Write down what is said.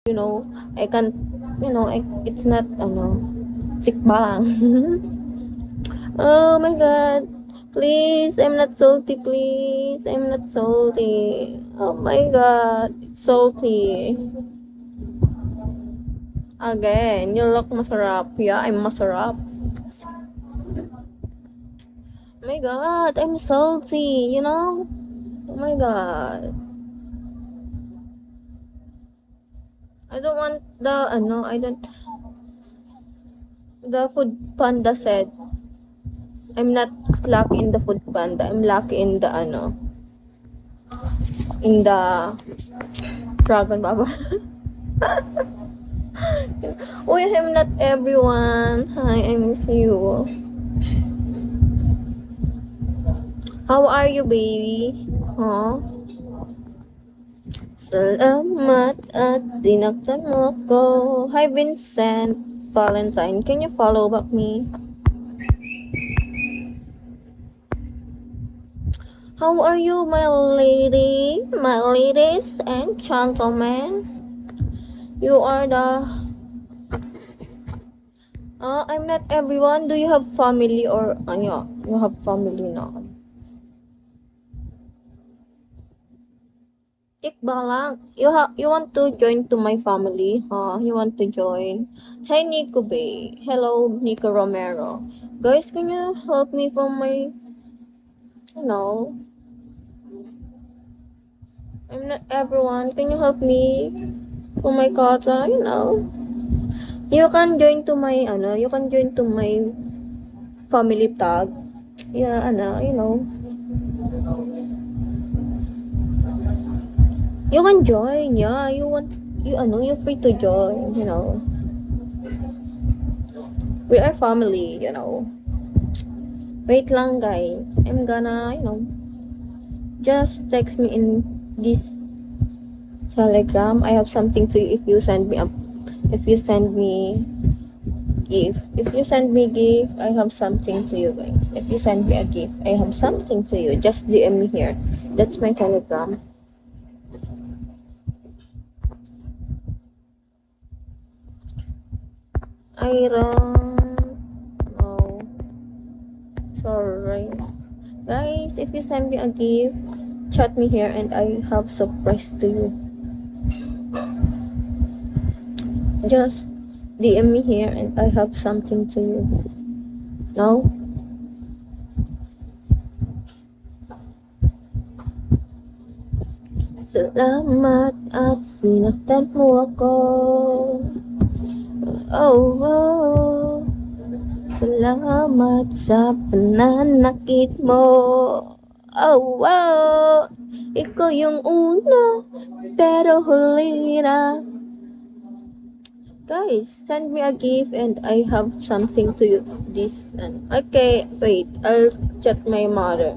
you know, I can't, it's not, sick ba lang. Oh my god. Please, I'm not salty, please. I'm not salty. Oh my god. It's salty. Again, you look masarap. Yeah, I'm masarap. Oh my god, I'm salty, Oh my god. I don't want the food panda said, I'm not lucky in the food panda. I'm lucky in the, in the dragon baba. Uy, I'm not everyone. Hi, I miss you. How are you, baby? Huh? Salamat at sinaktan mo ko. Hi, Vincent Valentine. Can you follow back me? How are you, my lady? My ladies and gentlemen? You are the... I'm not everyone. Do you have family or... yeah, you have family now. Tikba lang. You want to join to my family? Huh? You want to join? Hi, Nico Bay. Hello, Nico Romero. Guys, can you help me from my... You know... I'm not everyone. Can you help me from my kata? You can join to my, you can join to my family tag. Yeah, You can join. Yeah, you're free to join. We are family. Wait lang, guys. I'm gonna, just text me in this Telegram. I have something to you if you send me gift. If you send me gift, I have something to you guys. If you send me a gift, I have something to you. Just DM me here. That's my Telegram. I don't know. Sorry. Guys, if you send me a gift, chat me here and I have surprise to you. Just DM me here and I have something to you. No? Salamat at sinaktan mo ako. Oh. Salamat sa pananakit mo. Oh. Ikaw yung una, pero huli na. Guys, send me a gift and I have something to you. Okay, wait, I'll chat my mother.